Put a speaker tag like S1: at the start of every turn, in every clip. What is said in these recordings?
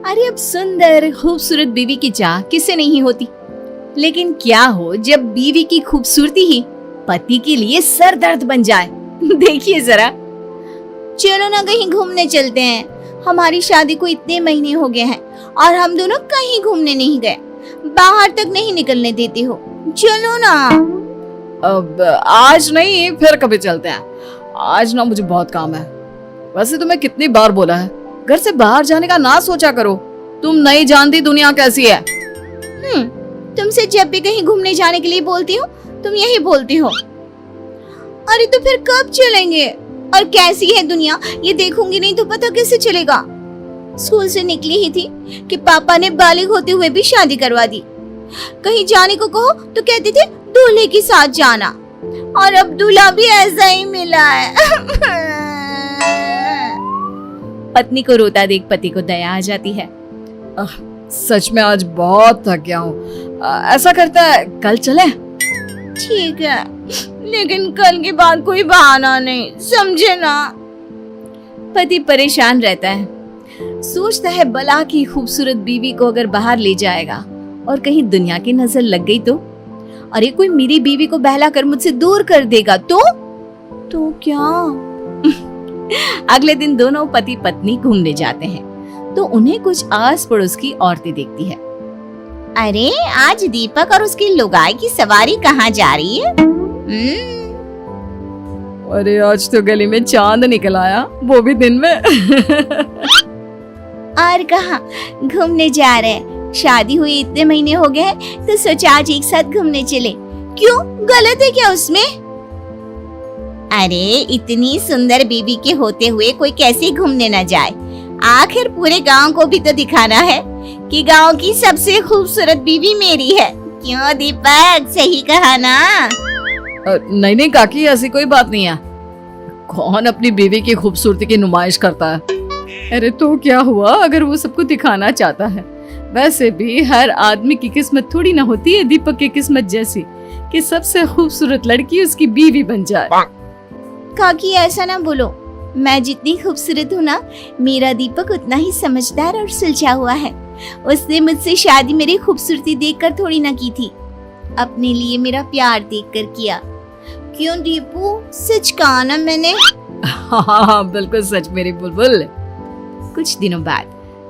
S1: अरे अब सुंदर खूबसूरत बीवी की चाह किसे नहीं होती, लेकिन क्या हो जब बीवी की खूबसूरती ही पति के लिए सर दर्द बन जाए। देखिए जरा। चलो ना कहीं घूमने चलते हैं। हमारी शादी को इतने महीने हो गए हैं और हम दोनों कहीं घूमने नहीं गए, बाहर तक नहीं निकलने देते हो। चलो ना।
S2: अब आज नहीं, फिर कभी चलते हैं। आज ना मुझे बहुत काम है। वैसे तुम्हें कितनी बार बोला है घर से बाहर जाने का ना सोचा करो। तुम नहीं जानती दुनिया कैसी है।
S1: तुमसे जब भी कहीं घूमने जाने के लिए बोलती हूँ तुम यही बोलती हो। अरे तो फिर कब चलेंगे? और कैसी है दुनिया ये देखूंगी नहीं तो पता कैसे चलेगा। स्कूल से निकली ही थी कि पापा ने बालिग होते हुए भी शादी करवा दी। कहीं जाने को कहो तो कहते थे दूल्हे के साथ जाना, और अब दूल्हा भी ऐसा ही मिला है। पत्नी को रोता देख पति को दया आ जाती है।
S2: सच में आज बहुत थक गया हूँ। ऐसा करता है कल चले?
S1: ठीक है, लेकिन कल के बाद कोई बहाना नहीं, समझे ना। पति परेशान रहता है, सोचता है भला की खूबसूरत बीवी को अगर बाहर ले जाएगा और कहीं दुनिया की नजर लग गई तो? अरे कोई मेरी बीवी को बहला कर मुझसे दूर कर देगा तो क्या? अगले दिन दोनों पति पत्नी घूमने जाते हैं तो उन्हें कुछ आस पड़ोस की औरतें देखती है। अरे आज दीपक और उसकी लुगाई की सवारी कहाँ जा रही है?
S2: अरे आज तो गली में चांद निकल आया, वो भी दिन में।
S1: और कहाँ घूमने जा रहे हैं? शादी हुई इतने महीने हो गए हैं तो सोचा आज एक साथ घूमने चले। क्यों, गलत है क्या उसमें? अरे इतनी सुंदर बीवी के होते हुए कोई कैसे घूमने न जाए? आखिर पूरे गांव को भी तो दिखाना है कि गांव की सबसे खूबसूरत बीवी मेरी है। क्यों दीपक, सही कहा ना?
S2: नहीं काकी, ऐसी कोई बात नहीं है। कौन अपनी बीवी की खूबसूरती की नुमाइश करता है? अरे तो क्या हुआ अगर वो सबको दिखाना चाहता है। वैसे भी हर आदमी की किस्मत थोड़ी ना होती है दीपक की किस्मत जैसी कि सबसे खूबसूरत लड़की उसकी बीवी बन जाए।
S1: काकी ऐसा ना बोलो, मैं जितनी खूबसूरत हूँ ना, मेरा दीपक उतना ही समझदार और सुलझा हुआ है। उसने मुझसे शादी मेरी खूबसूरती देखकर थोड़ी ना की थी, अपने लिए मेरा प्यार देखकर किया। क्यों दीपू, सच कहा ना मैंने?
S2: हाँ बिल्कुल सच मेरी बुलबुल।
S1: कुछ दिनों बाद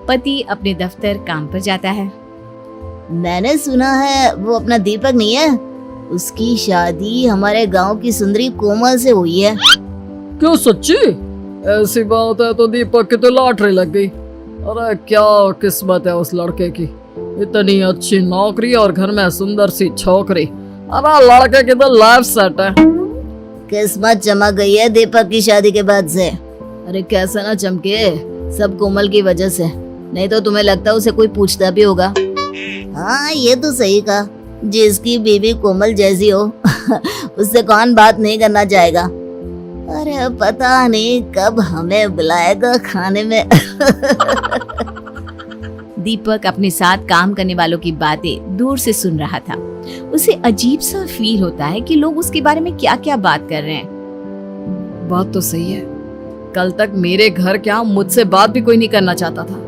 S1: पति अपने दफ्तर काम पर जाता है।
S3: मैंने सुना है वो अपना दीपक नहीं है, उसकी शादी हमारे गांव की सुंदरी कोमल से हुई है।
S2: क्यों सच्ची? ऐसी बात है तो दीपक की तो लॉटरी लग गई। अरे क्या किस्मत है उस लड़के की, इतनी अच्छी नौकरी और घर में सुंदर सी छोकरी। अरे लड़के की तो लाइफ सेट है।
S3: किस्मत चमक गई है दीपक की शादी के बाद से। अरे कैसे ना चमके, सब कोमल की वजह से, नहीं तो तुम्हें लगता है उसे कोई पूछता भी होगा। हाँ ये तो सही कहा, जिसकी बीवी कोमल जैसी हो उससे कौन बात नहीं करना चाहेगा। अरे पता नहीं कब हमें बुलाएगा खाने में।
S1: दीपक अपने साथ काम करने वालों की बातें दूर से सुन रहा था। उसे अजीब सा फील होता है कि लोग उसके बारे में क्या क्या बात कर रहे हैं।
S2: बात तो सही है, कल तक मेरे घर क्या मुझसे बात भी कोई नहीं करना चाहता था,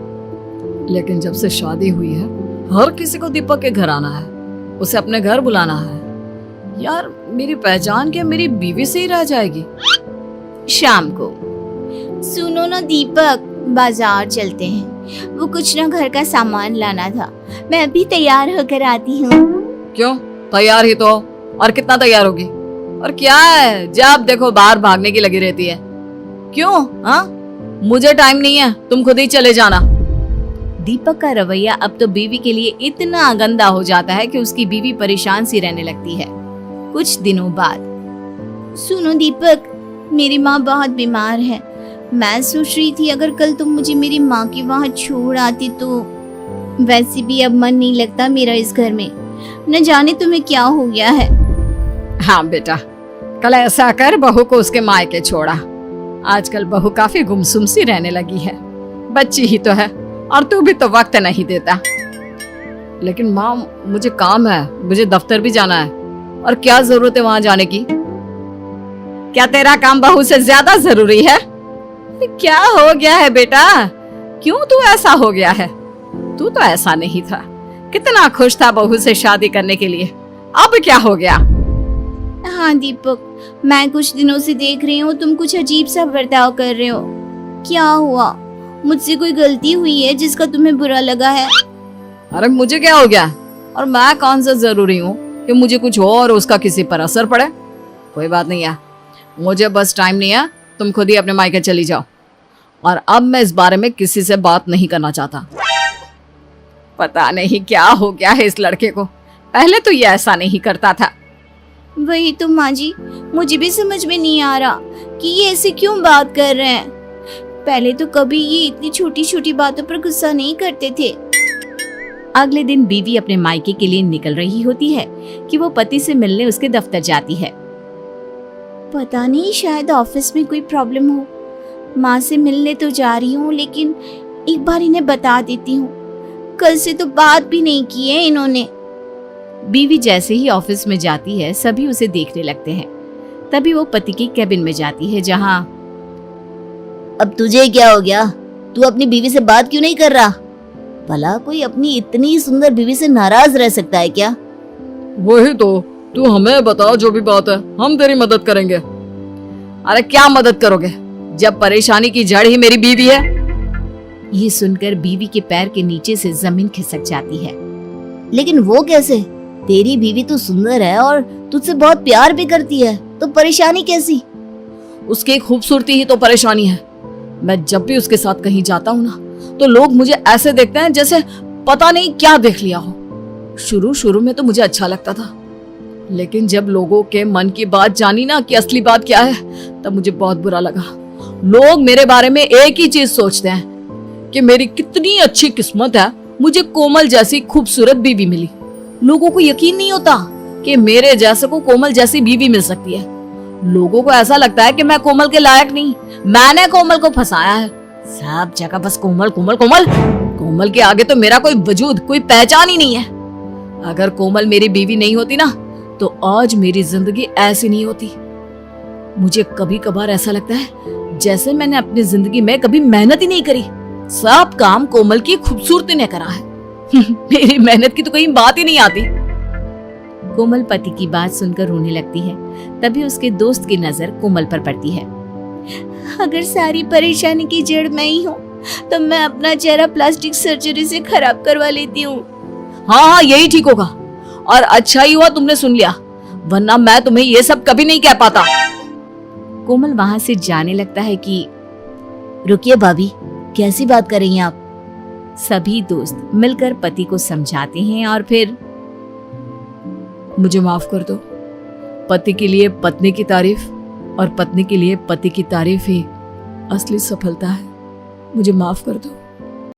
S2: लेकिन जब से शादी हुई है हर किसी को दीपक के घर आना है, उसे अपने घर बुलाना है। यार मेरी पहचान क्या मेरी बीवी से ही रह जाएगी?
S1: शाम को, सुनो ना दीपक, बाजार चलते हैं, वो कुछ ना घर का सामान लाना था, मैं अभी तैयार होकर आती हूँ।
S2: क्यों, तैयार ही तो, और कितना तैयार होगी? और क्या है जब देखो बाहर भागने की लगी रहती है। क्यों? हाँ मुझे टाइम नहीं है, तुम खुद ही चले जाना।
S1: दीपक का रवैया अब तो बीवी के लिए इतना गंदा हो जाता है कि उसकी बीवी परेशान सी रहने लगती है। कुछ दिनों बाद, सुनो दीपक, मेरी माँ बहुत बीमार है, मैं सोच रही थी अगर कल तुम मुझे मेरी माँ के वहाँ छोड़ आती तो। वैसे भी अब मन नहीं लगता मेरा इस घर में, न जाने तुम्हें क्या हो गया है।
S2: हाँ बेटा, कल ऐसा कर बहू को उसके मायके छोड़ा। आजकल बहू काफी गुमसुम सी रहने लगी है, बच्ची ही तो है और तू भी तो वक्त नहीं देता। लेकिन माँ मुझे काम है, मुझे दफ्तर भी जाना है, और क्या जरूरत है वहां जाने की? क्या तेरा काम बहू से ज्यादा जरूरी है? क्या हो गया है बेटा, क्यों तू ऐसा हो गया है? तू तो ऐसा नहीं था, कितना खुश था बहू से शादी करने के लिए, अब क्या हो गया?
S1: हाँ दीपक, मैं कुछ दिनों से देख रही हूँ तुम कुछ अजीब सा बर्ताव कर रहे हो। क्या हुआ? मुझसे कोई गलती हुई है जिसका तुम्हें बुरा लगा है?
S2: अरे मुझे क्या हो गया, और मैं कौन सा जरूरी हूँ कि मुझे कुछ हो और उसका किसी पर असर पड़े? कोई बात नहीं है, मुझे बस टाइम नहीं है, तुम खुद ही अपने मायके चली जाओ। और अब मैं इस बारे में किसी से बात नहीं करना चाहता। पता नहीं क्या हो गया है इस लड़के को, पहले तो ये ऐसा नहीं करता था।
S1: वही तो माँ जी, मुझे भी समझ में नहीं आ रहा कि ये ऐसे क्यों बात कर रहे हैं। पहले तो कभी ये इतनी छोटी छोटी बातों पर गुस्सा नहीं करते थे।
S4: अगले दिन बीवी अपने मायके के लिए निकल रही होती है कि वो पति से मिलने उसके दफ्तर जाती है।
S1: पता नहीं, शायद ऑफिस में कोई प्रॉब्लम हो। माँ से मिलने तो जा रही हूँ, लेकिन एक बार इन्हें बता देती हूँ। कल से तो बात भी नहीं की है इन्होंने।
S4: बीवी जैसे ही ऑफिस में जाती है सभी उसे देखने लगते हैं। तभी वो पति की कैबिन में जाती है जहाँ
S3: अब तुझे क्या हो गया? तू अपनी बीवी से बात क्यों नहीं कर रहा? भला कोई अपनी इतनी सुंदर बीवी से नाराज रह सकता है क्या?
S2: वही तो, तू हमें बता, जो भी बात है हम तेरी मदद करेंगे। अरे क्या मदद करोगे जब परेशानी की जड़ ही मेरी बीवी है?
S4: ये सुनकर बीवी के पैर के नीचे से जमीन खिसक जाती है।
S3: लेकिन वो कैसे? तेरी बीवी तो सुंदर है और तुझसे बहुत प्यार भी करती है, तो परेशानी कैसी?
S2: उसकी खूबसूरती ही तो परेशानी है। मैं जब भी उसके साथ कहीं जाता हूँ ना, तो लोग मुझे ऐसे देखते हैं जैसे पता नहीं क्या देख लिया हो। शुरू में तो मुझे अच्छा लगता था, लेकिन जब लोगों के मन की बात जानी ना कि असली बात क्या है, तब मुझे बहुत बुरा लगा। लोग मेरे बारे में एक ही चीज सोचते हैं कि मेरी कितनी अच्छी किस्मत है, मुझे कोमल जैसी खूबसूरत बीवी मिली। लोगों को यकीन नहीं होता कि मेरे जैसे को कोमल जैसी बीवी मिल सकती है। लोगों को ऐसा लगता है कि मैं कोमल के लायक नहीं, मैंने कोमल को फंसाया है। सब जगह बस कोमल कोमल कोमल। कोमल के आगे तो मेरा कोई वजूद, कोई पहचान ही नहीं है। अगर कोमल मेरी बीवी नहीं होती ना, तो आज मेरी जिंदगी ऐसी नहीं होती। मुझे कभी कभार ऐसा लगता है जैसे मैंने अपनी जिंदगी में कभी मेहनत ही नहीं करी, सब काम कोमल की खूबसूरती ने करा है। मेरी मेहनत की तो कहीं बात ही नहीं आती।
S4: कोमल पति की बात सुनकर रोने लगती है। तभी उसके दोस्त की नजर कोमल पर पड़ती है।
S1: अगर सारी परेशानी की जड़ मैं ही हूँ, तो मैं अपना चेहरा प्लास्टिक सर्जरी से खराब करवा लेती हूँ।
S2: हाँ, यही ठीक होगा। और अच्छा ही हुआ तुमने सुन लिया, वरना मैं तुम्हें ये सब कभी नहीं कह पाता।
S4: कोमल वहां से जाने लगता है कि
S3: रुकिए भाभी, कैसी बात कर रही हैं आप?
S4: सभी दोस्त मिलकर पति को समझाते हैं और फिर
S2: मुझे माफ कर दो। पति के लिए पत्नी की तारीफ और पत्नी के लिए पति की तारीफ ही असली सफलता है। मुझे माफ कर दो।